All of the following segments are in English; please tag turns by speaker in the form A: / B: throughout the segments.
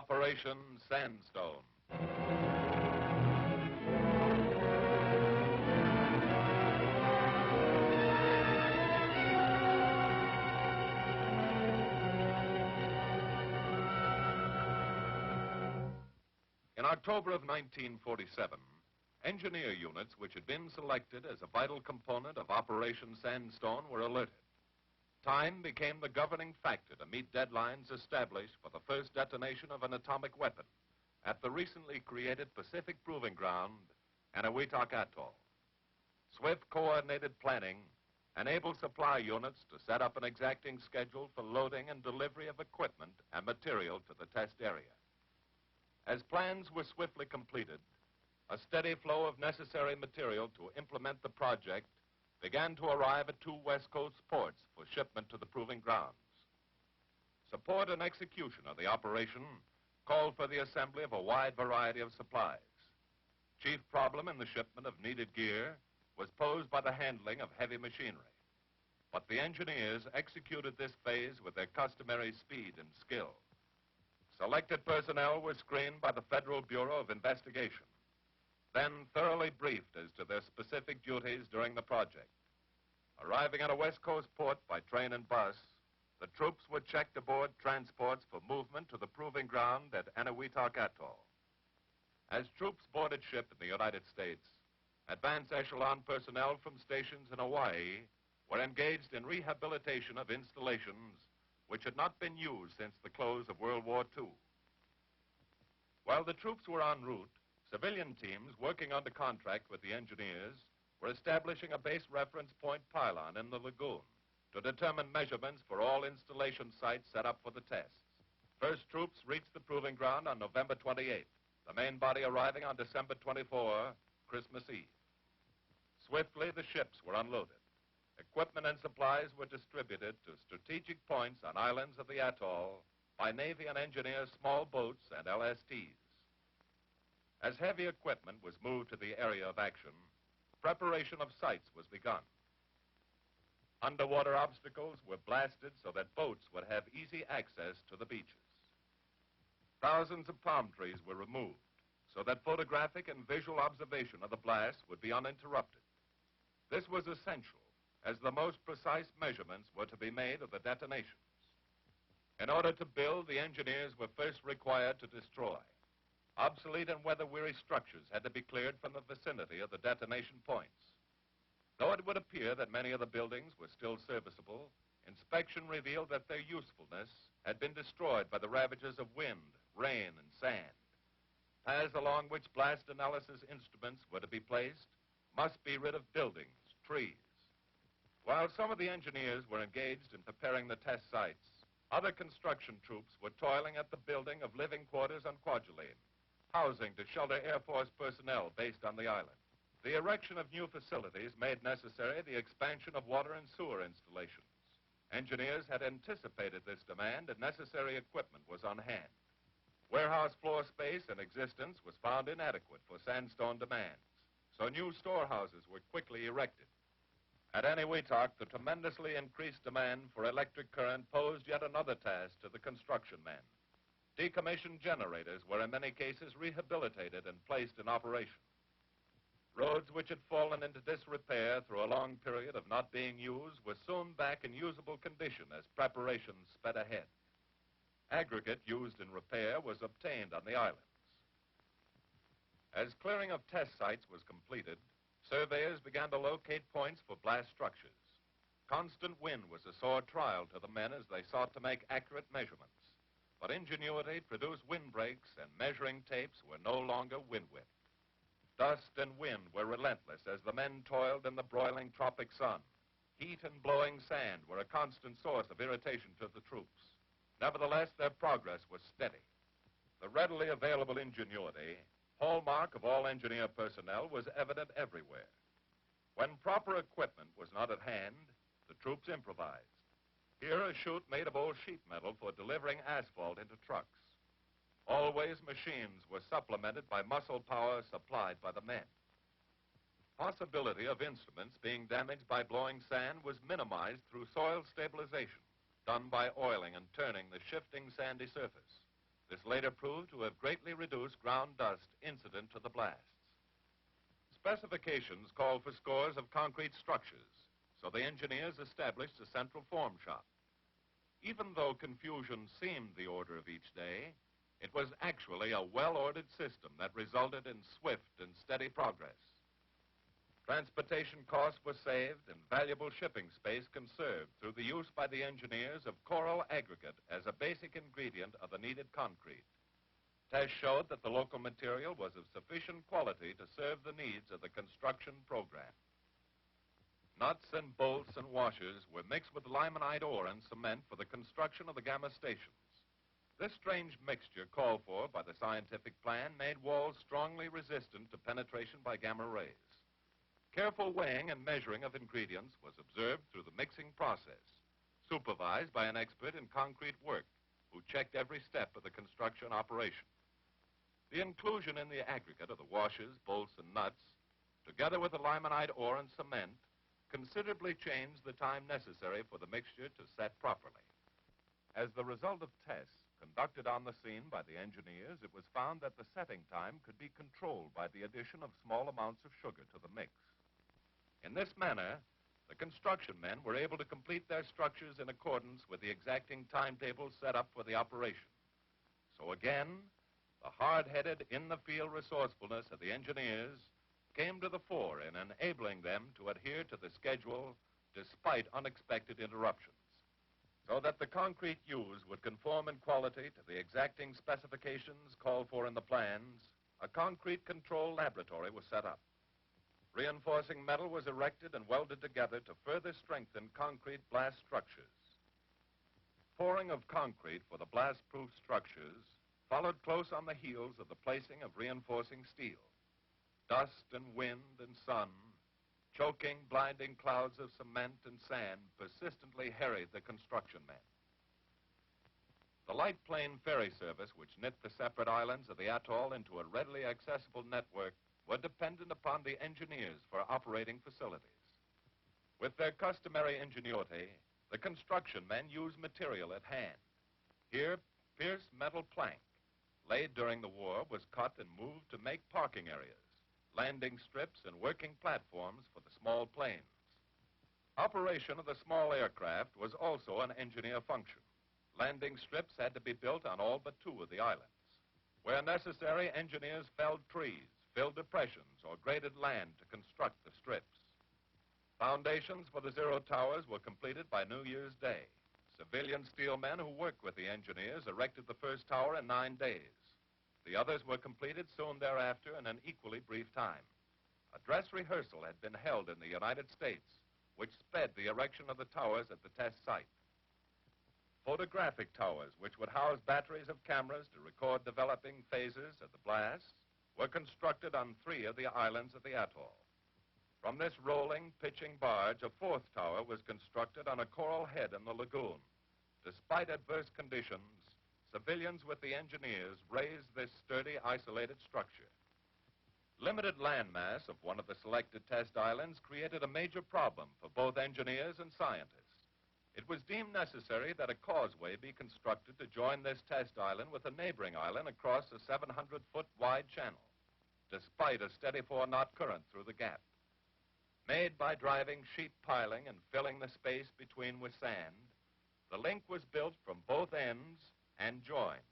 A: Operation Sandstone. In October of 1947, engineer units which had been selected as a vital component of Operation Sandstone were alerted. Time became the governing factor to meet deadlines established for the first detonation of an atomic weapon at the recently created Pacific Proving Ground, Atomica Atoll. Swift coordinated planning enabled supply units to set up an exacting schedule for loading and delivery of equipment and material to the test area. As plans were swiftly completed, a steady flow of necessary material to implement the project began to arrive at two West Coast ports for shipment to the proving grounds. Support and execution of the operation called for the assembly of a wide variety of supplies. Chief problem in the shipment of needed gear was posed by the handling of heavy machinery. But the engineers executed this phase with their customary speed and skill. Selected personnel were screened by the Federal Bureau of Investigation, then thoroughly briefed as to their specific duties during the project. Arriving at a West Coast port by train and bus, the troops were checked aboard transports for movement to the proving ground at Atomica Atoll. As troops boarded ship in the United States, advance echelon personnel from stations in Hawaii were engaged in rehabilitation of installations which had not been used since the close of World War II. While the troops were en route, civilian teams working under contract with the engineers were establishing a base reference point pylon in the lagoon to determine measurements for all installation sites set up for the tests. First troops reached the proving ground on November 28th, the main body arriving on December 24, Christmas Eve. Swiftly, the ships were unloaded. Equipment and supplies were distributed to strategic points on islands of the atoll by Navy and engineers' small boats and LSTs. As heavy equipment was moved to the area of action, preparation of sites was begun. Underwater obstacles were blasted so that boats would have easy access to the beaches. Thousands of palm trees were removed so that photographic and visual observation of the blast would be uninterrupted. This was essential, as the most precise measurements were to be made of the detonations. In order to build, the engineers were first required to destroy. Obsolete and weather-weary structures had to be cleared from the vicinity of the detonation points. Though it would appear that many of the buildings were still serviceable, inspection revealed that their usefulness had been destroyed by the ravages of wind, rain, and sand. Paths along which blast analysis instruments were to be placed must be rid of buildings, trees. While some of the engineers were engaged in preparing the test sites, other construction troops were toiling at the building of living quarters on Kwajalein, housing to shelter Air Force personnel based on the island. The erection of new facilities made necessary the expansion of water and sewer installations. Engineers had anticipated this demand and necessary equipment was on hand. Warehouse floor space in existence was found inadequate for sandstone demands, so new storehouses were quickly erected. At Eniwetok, the tremendously increased demand for electric current posed yet another task to the construction men. Decommissioned generators were in many cases rehabilitated and placed in operation. Roads which had fallen into disrepair through a long period of not being used were soon back in usable condition as preparations sped ahead. Aggregate used in repair was obtained on the islands. As clearing of test sites was completed, surveyors began to locate points for blast structures. Constant wind was a sore trial to the men as they sought to make accurate measurements. But ingenuity produced windbreaks, and measuring tapes were no longer wind-whipped. Dust and wind were relentless as the men toiled in the broiling tropic sun. Heat and blowing sand were a constant source of irritation to the troops. Nevertheless, their progress was steady. The readily available ingenuity, hallmark of all engineer personnel, was evident everywhere. When proper equipment was not at hand, the troops improvised. Here, a chute made of old sheet metal for delivering asphalt into trucks. Always, machines were supplemented by muscle power supplied by the men. Possibility of instruments being damaged by blowing sand was minimized through soil stabilization, done by oiling and turning the shifting sandy surface. This later proved to have greatly reduced ground dust incident to the blasts. Specifications called for scores of concrete structures, so the engineers established a central form shop. Even though confusion seemed the order of each day, it was actually a well-ordered system that resulted in swift and steady progress. Transportation costs were saved and valuable shipping space conserved through the use by the engineers of coral aggregate as a basic ingredient of the needed concrete. Tests showed that the local material was of sufficient quality to serve the needs of the construction program. Nuts and bolts and washers were mixed with limonite ore and cement for the construction of the gamma stations. This strange mixture called for by the scientific plan made walls strongly resistant to penetration by gamma rays. Careful weighing and measuring of ingredients was observed through the mixing process, supervised by an expert in concrete work who checked every step of the construction operation. The inclusion in the aggregate of the washers, bolts, and nuts, together with the limonite ore and cement, considerably changed the time necessary for the mixture to set properly. As the result of tests conducted on the scene by the engineers, it was found that the setting time could be controlled by the addition of small amounts of sugar to the mix. In this manner, the construction men were able to complete their structures in accordance with the exacting timetables set up for the operation. So again, the hard-headed, in-the-field resourcefulness of the engineers came to the fore in enabling them to adhere to the schedule despite unexpected interruptions. So that the concrete used would conform in quality to the exacting specifications called for in the plans, a concrete control laboratory was set up. Reinforcing metal was erected and welded together to further strengthen concrete blast structures. Pouring of concrete for the blast-proof structures followed close on the heels of the placing of reinforcing steel. Dust and wind and sun, choking, blinding clouds of cement and sand persistently harried the construction men. The light plane ferry service, which knit the separate islands of the atoll into a readily accessible network, were dependent upon the engineers for operating facilities. With their customary ingenuity, the construction men used material at hand. Here, pierced metal plank, laid during the war, was cut and moved to make parking areas, landing strips, and working platforms for the small planes. Operation of the small aircraft was also an engineer function. Landing strips had to be built on all but 2 of the islands. Where necessary, engineers felled trees, filled depressions, or graded land to construct the strips. Foundations for the Zero Towers were completed by New Year's Day. Civilian steelmen who worked with the engineers erected the first tower in 9 days. The others were completed soon thereafter in an equally brief time. A dress rehearsal had been held in the United States, which sped the erection of the towers at the test site. Photographic towers, which would house batteries of cameras to record developing phases of the blast, were constructed on 3 of the islands of the atoll. From this rolling, pitching barge, a 4th tower was constructed on a coral head in the lagoon. Despite adverse conditions, civilians with the engineers raised this sturdy, isolated structure. Limited landmass of one of the selected test islands created a major problem for both engineers and scientists. It was deemed necessary that a causeway be constructed to join this test island with a neighboring island across a 700-foot wide channel, despite a steady 4-knot current through the gap. Made by driving sheet piling and filling the space between with sand, the link was built from both ends and joined.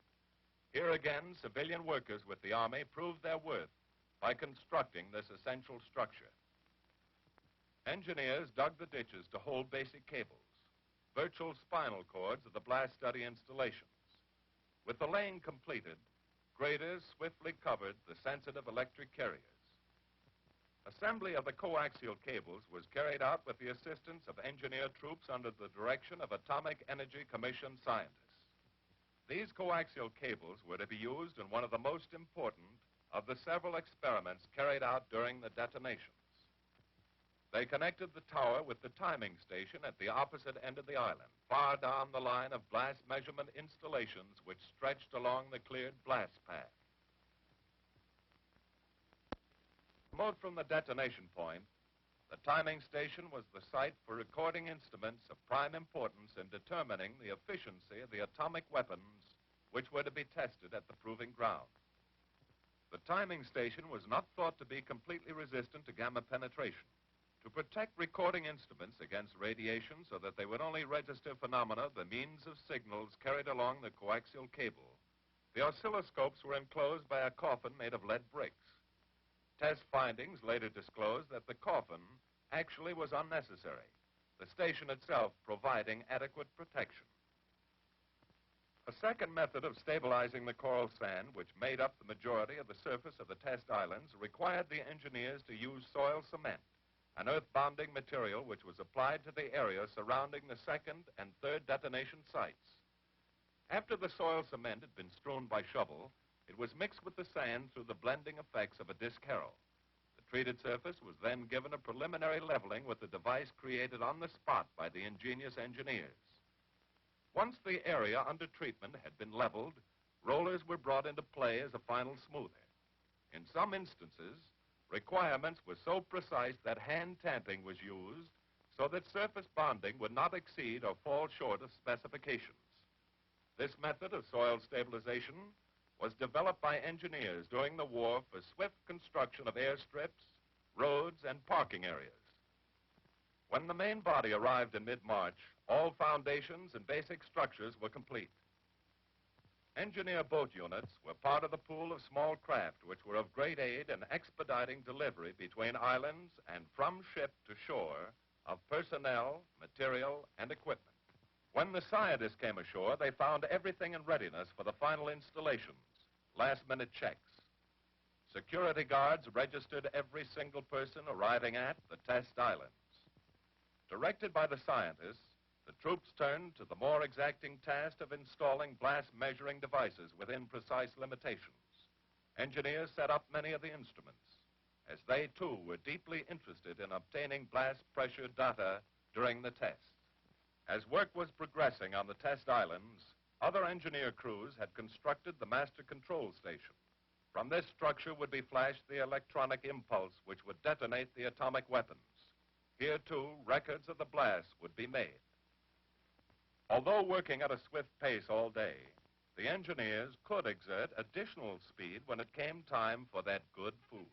A: Here again, civilian workers with the Army proved their worth by constructing this essential structure. Engineers dug the ditches to hold basic cables, virtual spinal cords of the blast study installations. With the laying completed, graders swiftly covered the sensitive electric carriers. Assembly of the coaxial cables was carried out with the assistance of engineer troops under the direction of Atomic Energy Commission scientists. These coaxial cables were to be used in one of the most important of the several experiments carried out during the detonations. They connected the tower with the timing station at the opposite end of the island, far down the line of blast measurement installations which stretched along the cleared blast path. Remote from the detonation point, the timing station was the site for recording instruments of prime importance in determining the efficiency of the atomic weapons which were to be tested at the proving ground. The timing station was not thought to be completely resistant to gamma penetration. To protect recording instruments against radiation so that they would only register phenomena by means of signals carried along the coaxial cable, the oscilloscopes were enclosed by a coffin made of lead bricks. Test findings later disclosed that the coffin actually was unnecessary, the station itself providing adequate protection. A second method of stabilizing the coral sand, which made up the majority of the surface of the test islands, required the engineers to use soil cement, an earth-bonding material which was applied to the area surrounding the second and third detonation sites. After the soil cement had been strewn by shovel, it was mixed with the sand through the blending effects of a disc harrow. The treated surface was then given a preliminary leveling with the device created on the spot by the ingenious engineers. Once the area under treatment had been leveled, rollers were brought into play as a final smoother. In some instances, requirements were so precise that hand tamping was used so that surface bonding would not exceed or fall short of specifications. This method of soil stabilization was developed by engineers during the war for swift construction of airstrips, roads, and parking areas. When the main body arrived in mid-March, all foundations and basic structures were complete. Engineer boat units were part of the pool of small craft which were of great aid in expediting delivery between islands and from ship to shore of personnel, material, and equipment. When the scientists came ashore, they found everything in readiness for the final installations, last-minute checks. Security guards registered every single person arriving at the test islands. Directed by the scientists, the troops turned to the more exacting task of installing blast measuring devices within precise limitations. Engineers set up many of the instruments, as they too were deeply interested in obtaining blast pressure data during the test. As work was progressing on the test islands, other engineer crews had constructed the master control station. From this structure would be flashed the electronic impulse which would detonate the atomic weapons. Here, too, records of the blast would be made. Although working at a swift pace all day, the engineers could exert additional speed when it came time for that good food.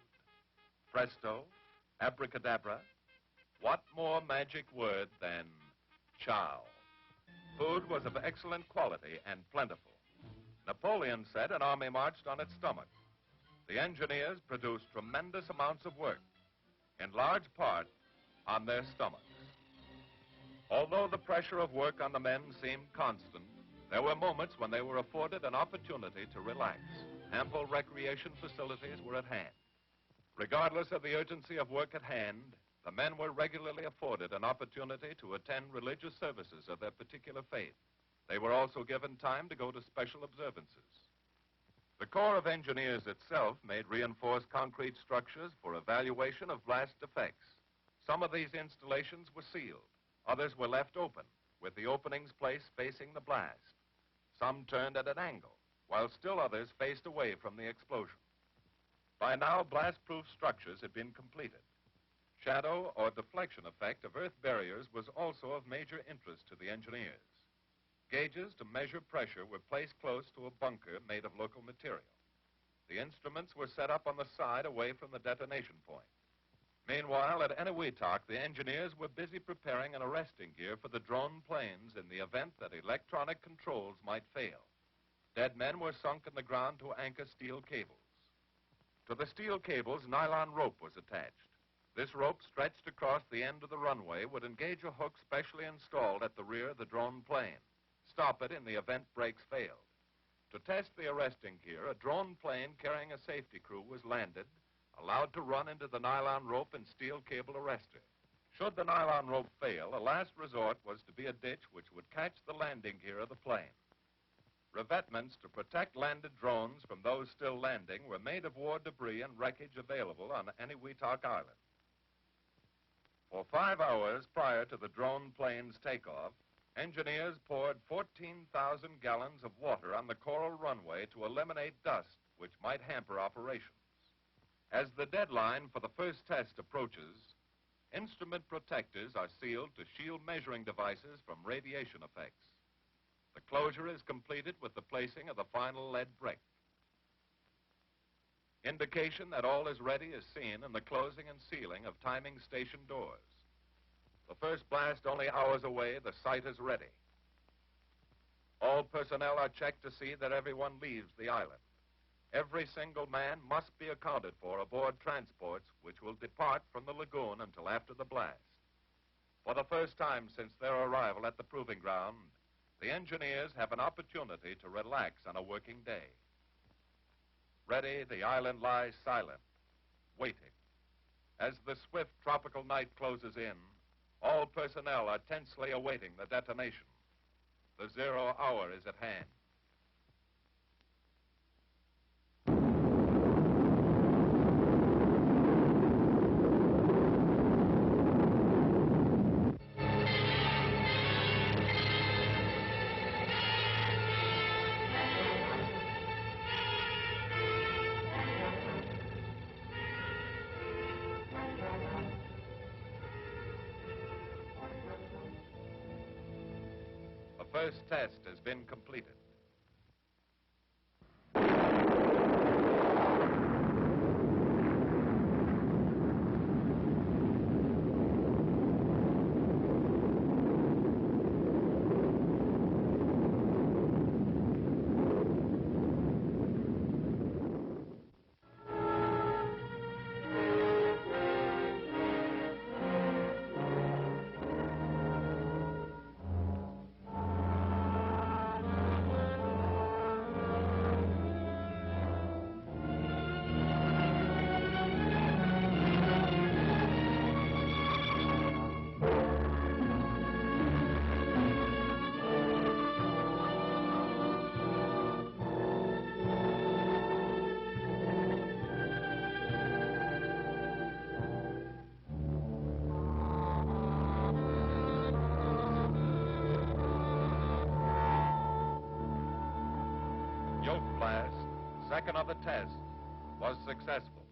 A: Presto, abracadabra, what more magic word than chow? Food was of excellent quality and plentiful. Napoleon said an army marched on its stomach. The engineers produced tremendous amounts of work, in large part on their stomachs. Although the pressure of work on the men seemed constant, there were moments when they were afforded an opportunity to relax. Ample recreation facilities were at hand. Regardless of the urgency of work at hand, the men were regularly afforded an opportunity to attend religious services of their particular faith. They were also given time to go to special observances. The Corps of Engineers itself made reinforced concrete structures for evaluation of blast effects. Some of these installations were sealed. Others were left open, with the openings placed facing the blast. Some turned at an angle, while still others faced away from the explosion. By now, blast-proof structures had been completed. Shadow or deflection effect of earth barriers was also of major interest to the engineers. Gauges to measure pressure were placed close to a bunker made of local material. The instruments were set up on the side away from the detonation point. Meanwhile, at Eniwetok, the engineers were busy preparing an arresting gear for the drone planes in the event that electronic controls might fail. Dead men were sunk in the ground to anchor steel cables. To the steel cables, nylon rope was attached. This rope, stretched across the end of the runway, would engage a hook specially installed at the rear of the drone plane. Stop it in the event brakes failed. To test the arresting gear, a drone plane carrying a safety crew was landed, allowed to run into the nylon rope and steel cable arrestor. Should the nylon rope fail, a last resort was to be a ditch which would catch the landing gear of the plane. Revetments to protect landed drones from those still landing were made of war debris and wreckage available on Eniwetok Island. For 5 hours prior to the drone plane's takeoff, engineers poured 14,000 gallons of water on the coral runway to eliminate dust which might hamper operations. As the deadline for the first test approaches, instrument protectors are sealed to shield measuring devices from radiation effects. The closure is completed with the placing of the final lead brick. Indication that all is ready is seen in the closing and sealing of timing station doors. The first blast only hours away, the site is ready. All personnel are checked to see that everyone leaves the island. Every single man must be accounted for aboard transports which will depart from the lagoon until after the blast. For the first time since their arrival at the proving ground, the engineers have an opportunity to relax on a working day. Ready, the island lies silent, waiting. As the swift tropical night closes in, all personnel are tensely awaiting the detonation. The 0 hour is at hand. The first test has been completed. Yoke blast, second of the test, was successful.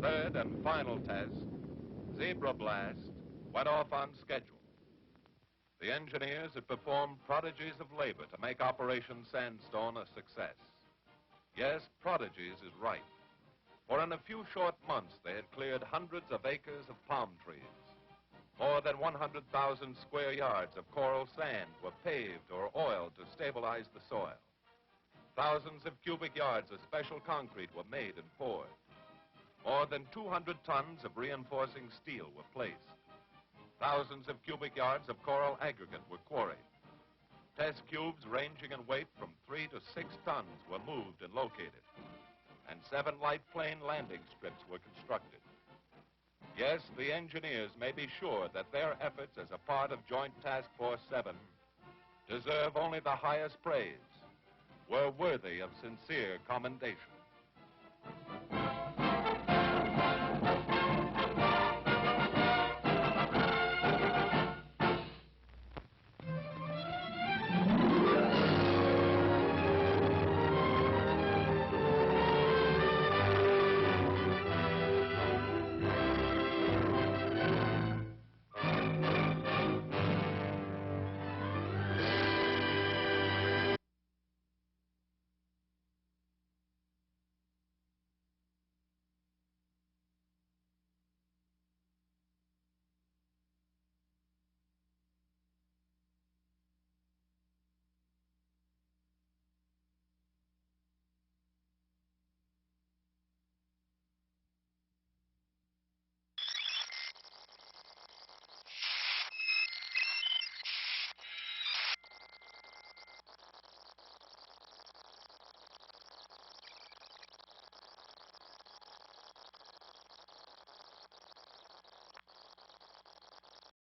A: Third and final test, zebra blast, went off on schedule. The engineers had performed prodigies of labor to make Operation Sandstone a success. Yes, prodigies is right. For in a few short months, they had cleared hundreds of acres of palm trees. More than 100,000 square yards of coral sand were paved or oiled to stabilize the soil. Thousands of cubic yards of special concrete were made and poured. More than 200 tons of reinforcing steel were placed. Thousands of cubic yards of coral aggregate were quarried. Test cubes ranging in weight from 3 to 6 tons were moved and located. And 7 light plane landing strips were constructed. Yes, the engineers may be sure that their efforts as a part of Joint Task Force 7 deserve only the highest praise, were worthy of sincere commendation.